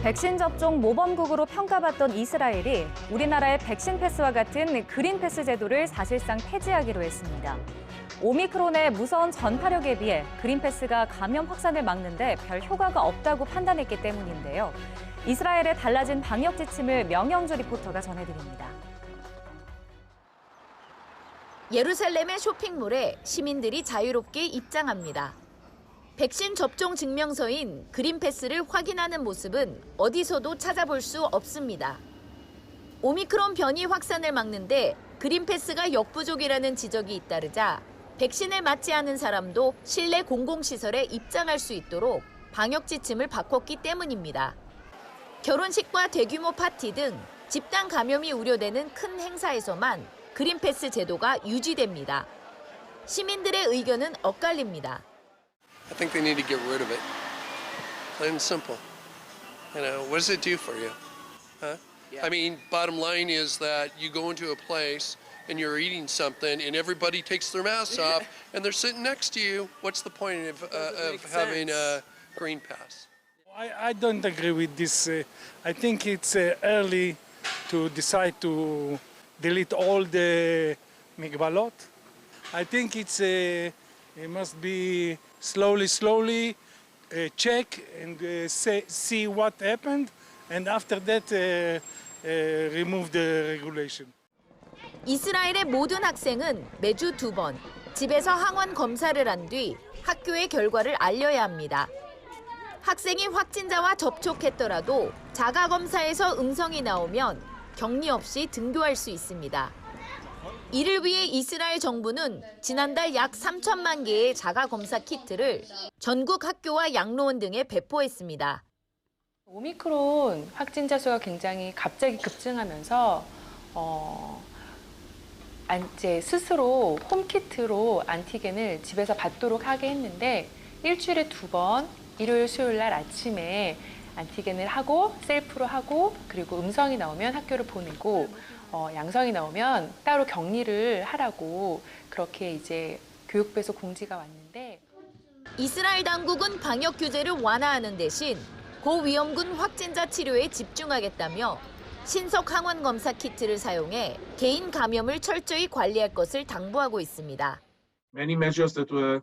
백신 접종 모범국으로 평가받던 이스라엘이 우리나라의 백신 패스와 같은 그린 패스 제도를 사실상 폐지하기로 했습니다. 오미크론의 무서운 전파력에 비해 그린 패스가 감염 확산을 막는데 별 효과가 없다고 판단했기 때문인데요. 이스라엘의 달라진 방역 지침을 명영주 리포터가 전해드립니다. 예루살렘의 쇼핑몰에 시민들이 자유롭게 입장합니다. 백신 접종 증명서인 그린패스를 확인하는 모습은 어디서도 찾아볼 수 없습니다. 오미크론 변이 확산을 막는데 그린패스가 역부족이라는 지적이 잇따르자 백신을 맞지 않은 사람도 실내 공공시설에 입장할 수 있도록 방역 지침을 바꿨기 때문입니다. 결혼식과 대규모 파티 등 집단 감염이 우려되는 큰 행사에서만 그린패스 제도가 유지됩니다. 시민들의 의견은 엇갈립니다. I think they need to get rid of it. Plain and simple. You know, what does it do for you? Huh? Yeah. I mean, bottom line is that you go into a place and you're eating something and everybody takes their masks off and they're sitting next to you. What's the point of having a green pass? I don't agree with this. I think it's early to decide to delete all the migbalot. I think it must be slowly check and see what happened, and after that remove the regulation. 이스라엘의 모든 학생은 매주 2번 집에서 항원 검사를 한 뒤 학교의 결과를 알려야 합니다. 학생이 확진자와 접촉했더라도 자가 검사에서 음성이 나오면 격리 없이 등교할 수 있습니다. 이를 위해 이스라엘 정부는 지난달 약 3천만 개의 자가검사 키트를 전국 학교와 양로원 등에 배포했습니다. 오미크론 확진자 수가 굉장히 갑자기 급증하면서 이제 스스로 홈키트로 안티겐을 집에서 받도록 하게 했는데 일주일에 2번 일요일 수요일 날 아침에 안티겐을 하고 셀프로 하고 그리고 음성이 나오면 학교를 보내고 양성이 나오면 따로 격리를 하라고 그렇게 이제 교육부에서 공지가 왔는데 이스라엘 당국은 방역 규제를 완화하는 대신 고위험군 확진자 치료에 집중하겠다며 신속 항원 검사 키트를 사용해 개인 감염을 철저히 관리할 것을 당부하고 있습니다. Many measures that were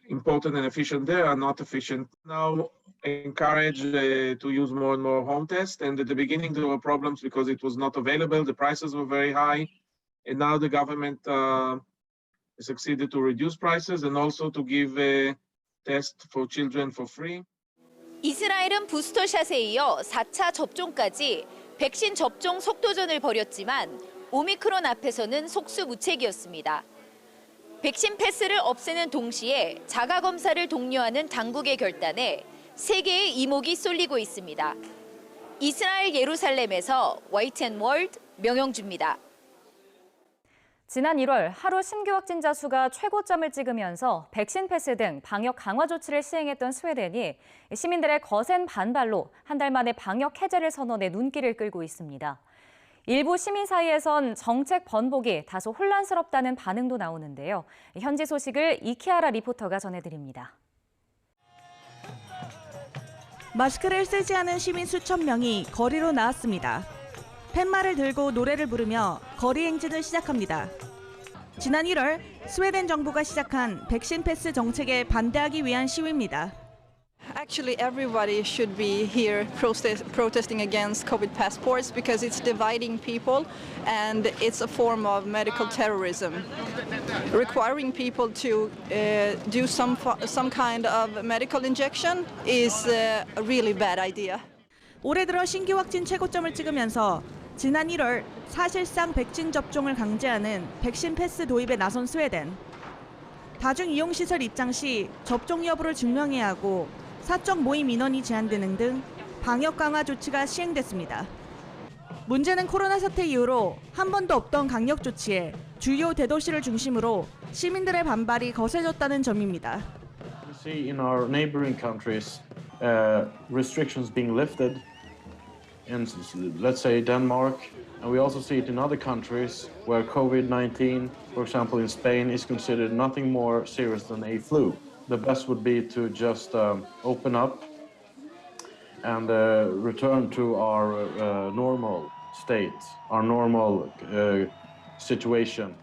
important and efficient there are not efficient now. Encourage to use more and more home tests, and at the beginning there were problems because it was not available, the prices were very high, and now the government succeeded to reduce prices and also to give a test for children for free. 이스라엘은 부스터샷에 이어 4차 접종까지 백신 접종 속도전을 벌였지만 오미크론 앞에서는 속수무책이었습니다. 백신 패스를 없애는 동시에 자가검사를 독려하는 당국의 결단에 세계의 이목이 쏠리고 있습니다. 이스라엘 예루살렘에서 YTN-월드 명영주입니다. 지난 1월 하루 신규 확진자 수가 최고점을 찍으면서 백신 패스 등 방역 강화 조치를 시행했던 스웨덴이 시민들의 거센 반발로 한 달 만에 방역 해제를 선언해 눈길을 끌고 있습니다. 일부 시민 사이에선 정책 번복이 다소 혼란스럽다는 반응도 나오는데요. 현지 소식을 이키아라 리포터가 전해드립니다. 마스크를 쓰지 않은 시민 수천 명이 거리로 나왔습니다. 팻말을 들고 노래를 부르며 거리 행진을 시작합니다. 지난 1월 스웨덴 정부가 시작한 백신 패스 정책에 반대하기 위한 시위입니다. Actually, everybody should be here protesting against COVID passports because it's dividing people and it's a form of medical terrorism. Requiring people to do some kind of medical injection is a really bad idea. 올해 들어 신규 확진 최고점을 찍으면서 지난 1월 사실상 백신 접종을 강제하는 백신 패스 도입에 나선 스웨덴. 다중이용시설 입장 시 접종 여부를 증명해야 하고 사적 모임 인원이 제한되는 등 방역 강화 조치가 시행됐습니다. 문제는 코로나 사태 이후로 한 번도 없던 강력 조치에 주요 대도시를 중심으로 시민들의 반발이 거세졌다는 점입니다. We see in our neighboring countries restrictions being lifted in, let's say, Denmark, and we also see it in other countries where COVID-19, for example, in Spain, is considered nothing more serious than a flu. The best would be to just open up and return to our normal state, our normal situation.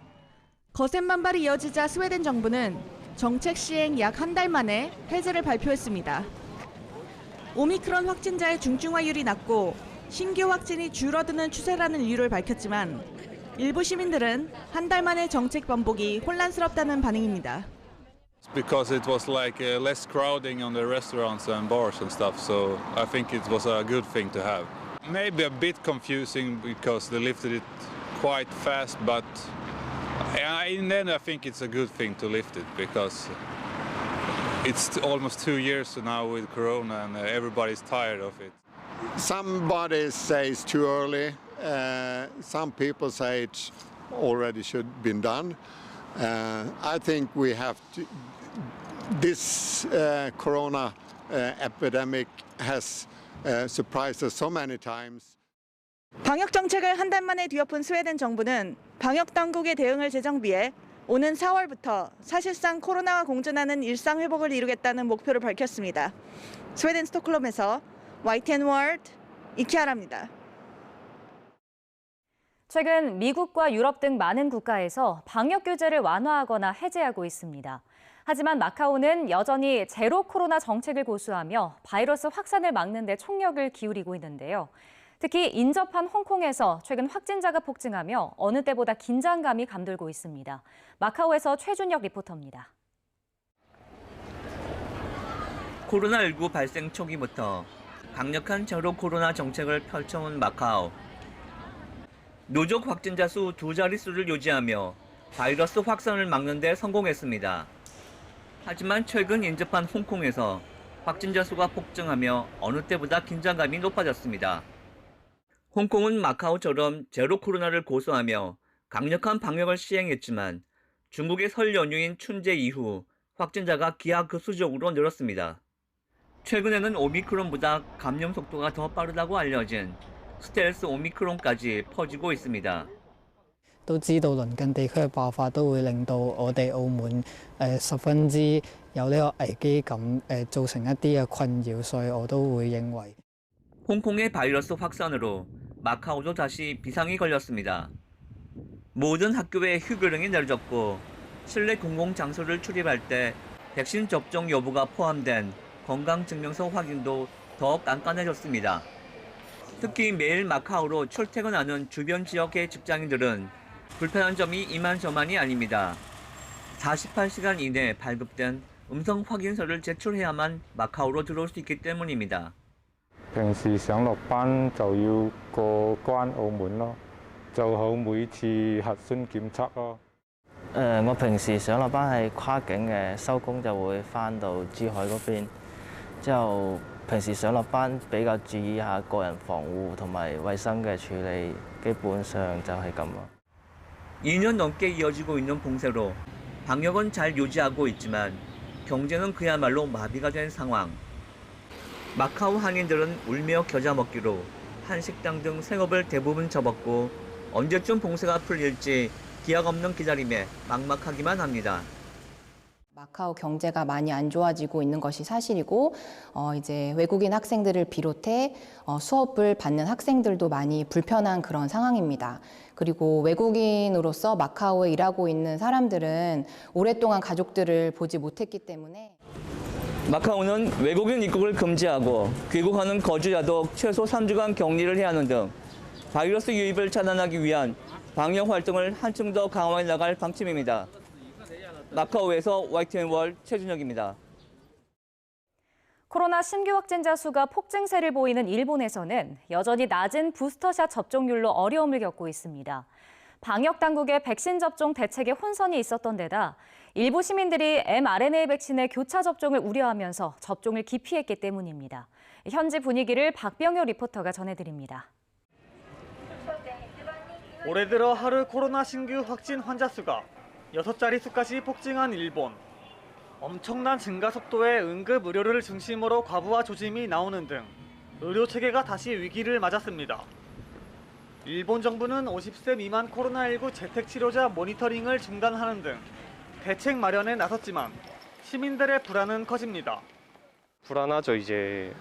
거센 반발이 이어지자 스웨덴 정부는 정책 시행 약 한 달 만에 해제를 발표했습니다. 오미크론 확진자의 중증화율이 낮고 신규 확진이 줄어드는 추세라는 이유를 밝혔지만 일부 시민들은 한 달 만의 정책 번복이 혼란스럽다는 반응입니다. Because it was like less crowding on the restaurants and bars and stuff, so I think it was a good thing to have. Maybe a bit confusing because they lifted it quite fast, but in the end I think it's a good thing to lift it because it's almost 2 years now with Corona and everybody's tired of it. Somebody says too early. Some people say it already should have been done. I think we have to. This corona epidemic has surprised us so many times. 방역 정책을 한 달 만에 뒤엎은 스웨덴 정부는 방역 당국의 대응을 재정비해 오는 4월부터 사실상 코로나와 공존하는 일상 회복을 이루겠다는 목표를 밝혔습니다. 스웨덴 스톡홀름에서 YTN 월드 이키아라입니다. 최근 미국과 유럽 등 많은 국가에서 방역 규제를 완화하거나 해제하고 있습니다. 하지만 마카오는 여전히 제로 코로나 정책을 고수하며 바이러스 확산을 막는 데 총력을 기울이고 있는데요. 특히 인접한 홍콩에서 최근 확진자가 폭증하며 어느 때보다 긴장감이 감돌고 있습니다. 마카오에서 최준혁 리포터입니다. 코로나19 발생 초기부터 강력한 제로 코로나 정책을 펼쳐온 마카오. 누적 확진자 수 2자릿수를 유지하며 바이러스 확산을 막는 데 성공했습니다. 하지만 최근 인접한 홍콩에서 확진자 수가 폭증하며 어느 때보다 긴장감이 높아졌습니다. 홍콩은 마카오처럼 제로 코로나를 고수하며 강력한 방역을 시행했지만 중국의 설 연휴인 춘제 이후 확진자가 기하급수적으로 늘었습니다. 최근에는 오미크론보다 감염 속도가 더 빠르다고 알려진 스텔스 오미크론까지 퍼지고 있습니다. 都知道鄰近地區嘅爆發都會令到我哋澳門十分之有呢個危機感，造成一啲嘅困擾，所以我都會認為 홍콩의 바이러스 확산으로 마카오도 다시 비상이 걸렸습니다. 모든 학교에 휴교령이 내려졌고 실내 공공장소를 출입할 때 백신 접종 여부가 포함된 건강증명서 확인도 더 깐깐해졌습니다. 특히 매일 마카오로 출퇴근하는 주변 지역의 직장인들은 불편한 점이 이만저만이 아닙니다. 48시간 이내 발급된 음성 확인서를 제출해야만 마카오로 들어올 수 있기 때문입니다. 平時上落班就要過關澳門咯，做好每次核酸檢測咯。我平時上落班係跨境嘅，收工就會返到珠海嗰邊。之後平時上落班比較注意下個人防護同埋衛生嘅處理，基本上就係咁咯。 2년 넘게 이어지고 있는 봉쇄로 방역은 잘 유지하고 있지만 경제는 그야말로 마비가 된 상황. 마카오 한인들은 울며 겨자 먹기로 한식당 등 생업을 대부분 접었고 언제쯤 봉쇄가 풀릴지 기약 없는 기다림에 막막하기만 합니다. 마카오 경제가 많이 안 좋아지고 있는 것이 사실이고 이제 외국인 학생들을 비롯해 수업을 받는 학생들도 많이 불편한 그런 상황입니다. 그리고 외국인으로서 마카오에 일하고 있는 사람들은 오랫동안 가족들을 보지 못했기 때문에 마카오는 외국인 입국을 금지하고 귀국하는 거주자도 최소 3주간 격리를 해야 하는 등 바이러스 유입을 차단하기 위한 방역 활동을 한층 더 강화해 나갈 방침입니다. 마카오에서 YTN 월 최준혁입니다. 코로나 신규 확진자 수가 폭증세를 보이는 일본에서는 여전히 낮은 부스터샷 접종률로 어려움을 겪고 있습니다. 방역 당국의 백신 접종 대책에 혼선이 있었던 데다 일부 시민들이 mRNA 백신의 교차 접종을 우려하면서 접종을 기피했기 때문입니다. 현지 분위기를 박병효 리포터가 전해드립니다. 올해 들어 하루 코로나 신규 확진 환자 수가 6자릿수까지 폭증한 일본. 엄청난 증가 속도에 응급 의료를 중심으로 과부하 조짐이 나오는 등 의료 체계가 다시 위기를 맞았습니다. 일본 정부는 50세 미만 코로나19 재택 치료자 모니터링을 중단하는 등 대책 마련에 나섰지만 시민들의 불안은 커집니다. 불안하죠. 이제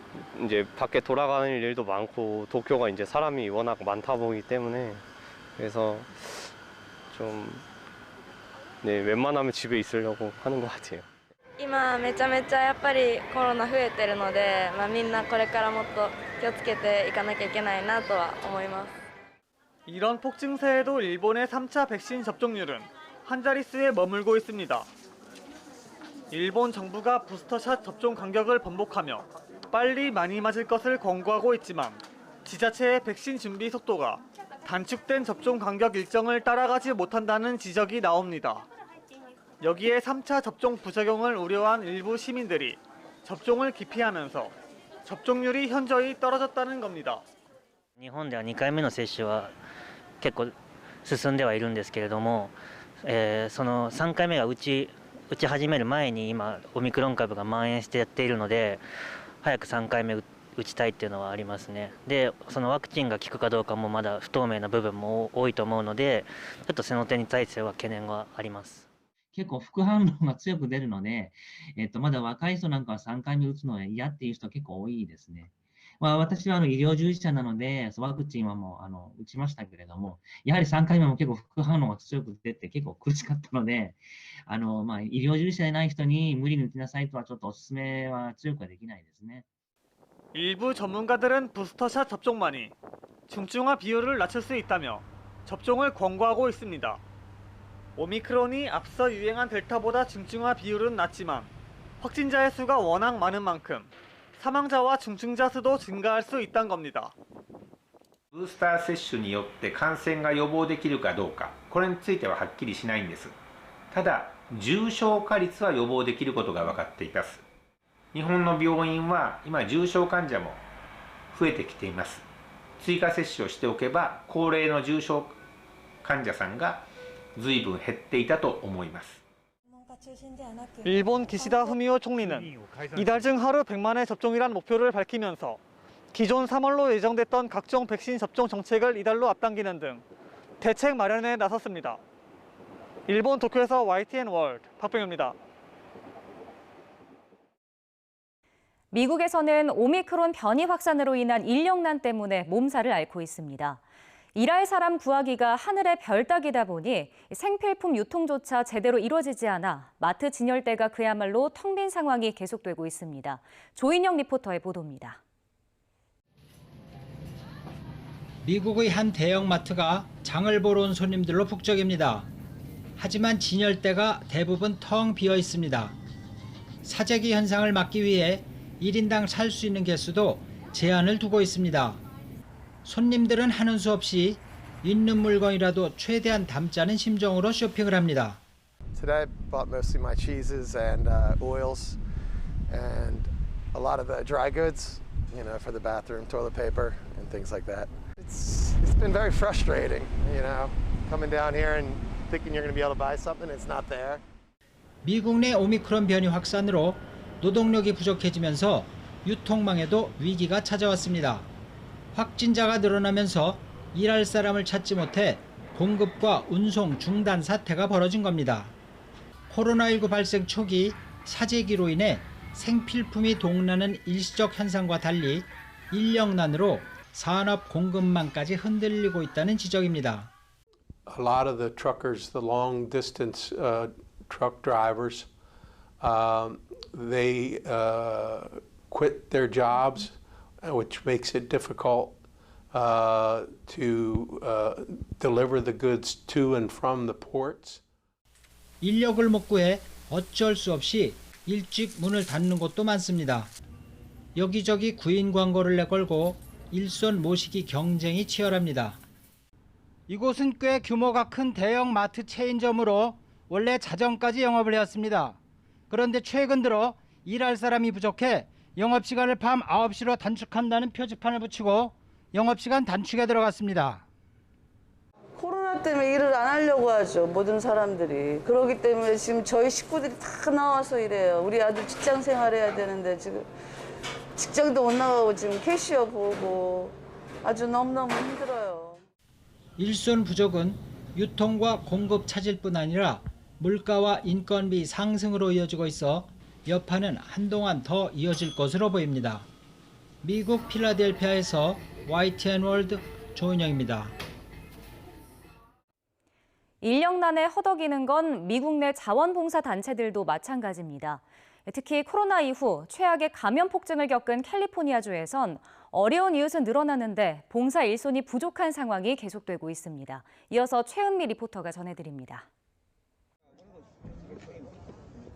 밖에 돌아가는 일도 많고 도쿄가 이제 사람이 워낙 많다 보기 때문에 그래서 좀 웬만하면 집에 있으려고 하는 것 같아요. 今めちゃめちゃやっぱりコロナ増えてるので、みんなこれからもっと気をつけていかなきゃいけないなとは思います。 이런 폭증세에도 일본의 3차 백신 접종률은 한 자릿수에 머물고 있습니다. 일본 정부가 부스터샷 접종 간격을 번복하며 빨리 많이 맞을 것을 권고하고 있지만 지자체의 백신 준비 속도가 단축된 접종 간격 일정을 따라가지 못한다는 지적이 나옵니다. 여기에 3차 접종 부작용을 우려한 일부 시민들이 접종을 기피하면서 접종률이 현저히 떨어졌다는 겁니다. 日本では2回目の接種は結構進んではいるんですけれども、その3回目が打ち始める前に今オミクロン株が蔓延してやっているので、早く3回目打ちたいっていうのはありますね。で、そのワクチンが効くかどうかもまだ不透明な部分も多いと思うので、ちょっとその点に対しては懸念があります。結構副反応が強く出るので、まだ若い人なんかは3回目打つのは嫌っていう人は結構多いですね。私は医療従事者なので、ワクチンはもう打ちましたけれども、やはり3回目も結構副反応が強く出て結構苦しかったので、医療従事者でない人に無理に打ちなさいとはちょっとお勧めは強くはできないですね。 일부 전문가들은 부스터샷 접종만이 중증화 비율을 낮출 수 있다며 접종을 권고하고 있습니다. 오미크론이 앞서 유행한 델타보다 중증화 비율은 낮지만 확진자의 수가 워낙 많은 만큼 사망자와 중증자 수도 증가할 수 있다는 겁니다. ブースター接種によって感染が予防できるかどうか、これについてははっきりしないんです。ただ、重症化率は予防できることが分かっています。日本の病院は今重症患者も増えてきています。追加接種をしておけば高齢の重症患者さんが随分減っていたと思います。 일본 기시다 후미오 총리는 이달 중 하루 100만의 접종이란 목표를 밝히면서 기존 3월로 예정됐던 각종 백신 접종 정책을 이달로 앞당기는 등 대책 마련에 나섰습니다. 일본 도쿄에서 YTN 월드 박병효입니다. 미국에서는 오미크론 변이 확산으로 인한 인력난 때문에 몸살을 앓고 있습니다. 일할 사람 구하기가 하늘의 별 따기다 보니 생필품 유통조차 제대로 이루어지지 않아 마트 진열대가 그야말로 텅 빈 상황이 계속되고 있습니다. 조인영 리포터의 보도입니다. 미국의 한 대형마트가 장을 보러 온 손님들로 북적입니다. 하지만 진열대가 대부분 텅 비어 있습니다. 사재기 현상을 막기 위해 1인당 살 수 있는 개수도 제한을 두고 있습니다. 손님들은 하는 수 없이 있는 물건이라도 최대한 담자는 심정으로 쇼핑을 합니다. Today I bought mostly my cheeses and oils and a lot of the dry goods, you know, for the bathroom, toilet paper and things like that. It's been very frustrating, you know, coming down here and thinking you're going to be able to buy something, it's not there. 미국 내 오미크론 변이 확산으로 노동력이 부족해지면서 유통망에도 위기가 찾아왔습니다. 확진자가 늘어나면서 일할 사람을 찾지 못해 공급과 운송 중단 사태가 벌어진 겁니다. 코로나19 발생 초기 사재기로 인해 생필품이 동나는 일시적 현상과 달리 인력난으로 산업 공급망까지 흔들리고 있다는 지적입니다. A lot of the truckers, the long distance truck drivers, they quit their jobs, which makes it difficult to deliver the goods to and from the ports. 인력을 못 구해 어쩔 수 없이 일찍 문을 닫는 곳도 많습니다. 여기저기 구인 광고를 내걸고 일손 모시기 경쟁이 치열합니다. 이곳은 꽤 규모가 큰 대형 마트 체인점으로 원래 자정까지 영업을 해왔습니다. 그런데 최근 들어 일할 사람이 부족해 영업시간을 밤 9시로 단축한다는 표지판을 붙이고 영업시간 단축에 들어갔습니다. 코로나 때문에 일을 안 하려고 하죠, 모든 사람들이. 그렇기 때문에 지금 저희 식구들이 다 나와서 일해요. 우리 아들 직장 생활해야 되는데 지금 직장도 못 나가고 지금 캐시어 보고 아주 너무너무 힘들어요. 일손 부족은 유통과 공급 차질뿐 아니라 물가와 인건비 상승으로 이어지고 있어 여파는 한동안 더 이어질 것으로 보입니다. 미국 필라델피아에서 YTN월드 조은영입니다. 인력난에 허덕이는 건 미국 내 자원봉사단체들도 마찬가지입니다. 특히 코로나 이후 최악의 감염 폭증을 겪은 캘리포니아주에선 어려운 이웃은 늘어나는데 봉사 일손이 부족한 상황이 계속되고 있습니다. 이어서 최은미 리포터가 전해드립니다.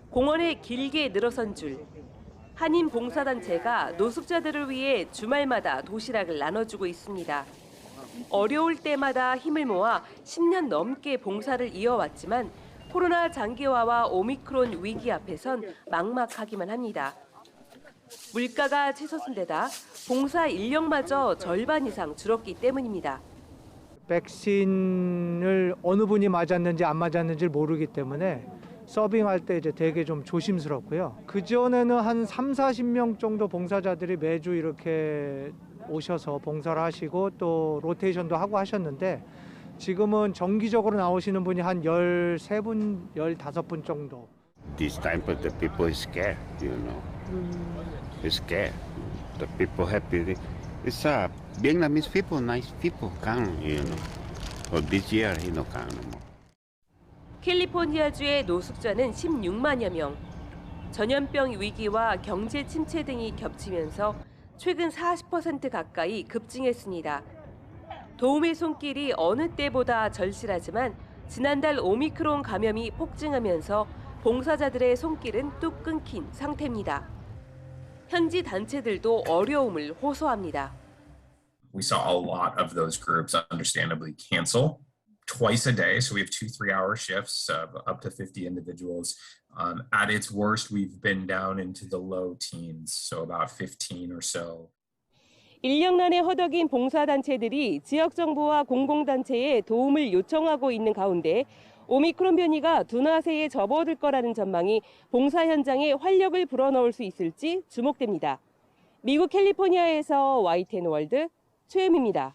공원에 길게 늘어선 줄. 한인 봉사단체가 노숙자들을 위해 주말마다 도시락을 나눠주고 있습니다. 어려울 때마다 힘을 모아 10년 넘게 봉사를 이어왔지만 코로나 장기화와 오미크론 위기 앞에선 막막하기만 합니다. 물가가 치솟은 데다 봉사 인력마저 절반 이상 줄었기 때문입니다. 백신을 어느 분이 맞았는지 안 맞았는지 모르기 때문에 서빙할 때 이제 되게 좀 조심스럽고요. 그전에는 한 3, 40명 정도 봉사자들이 매주 이렇게 오셔서 봉사를 하시고 또 로테이션도 하고 하셨는데 지금은 정기적으로 나오시는 분이 한 13분, 15분 정도. This time but the people is scared, you know. It's scared. The people happy. It's Vietnamese people, nice people come, you know. But this year, come no more. 캘리포니아주의 노숙자는 16만여 명. 전염병 위기와 경제 침체 등이 겹치면서 최근 40% 가까이 급증했습니다. 도움의 손길이 어느 때보다 절실하지만 지난달 오미크론 감염이 폭증하면서 봉사자들의 손길은 뚝 끊긴 상태입니다. 현지 단체들도 어려움을 호소합니다. We saw a lot of those groups understandably cancel twice a day. So we have 2 3-hour shifts of up to 50 individuals. At its worst, we've been down into the low teens, so about 15 or so. 인력난에 허덕인 봉사단체들이 지역정부와 공공단체에 도움을 요청하고 있는 가운데 오미크론 변이가 둔화세에 접어들 거라는 전망이 봉사 현장에 활력을 불어넣을 수 있을지 주목됩니다. 미국 캘리포니아에서 YTN월드 최혜미입니다.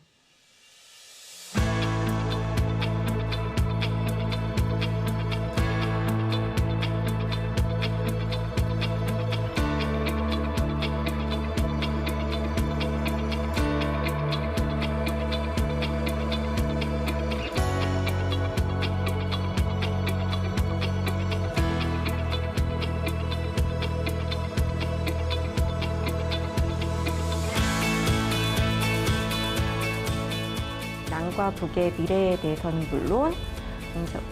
남과 북의 미래에 대해서는 물론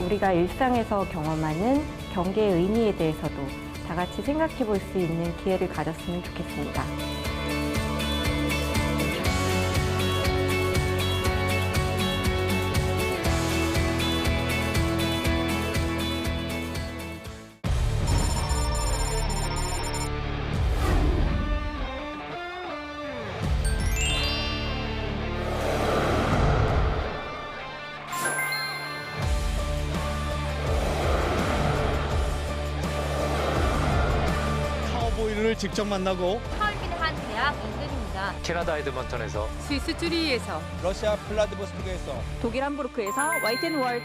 우리가 일상에서 경험하는 경계의 의미에 대해서도 다 같이 생각해 볼 수 있는 기회를 가졌으면 좋겠습니다. 카우보이를 직접 만나고 하얼빈의 한 대학 인근입니다. 캐나다 에드먼턴에서 스위스 쭈리히에서 러시아 플라디보스토크에서 독일 함부르크에서 YTN월드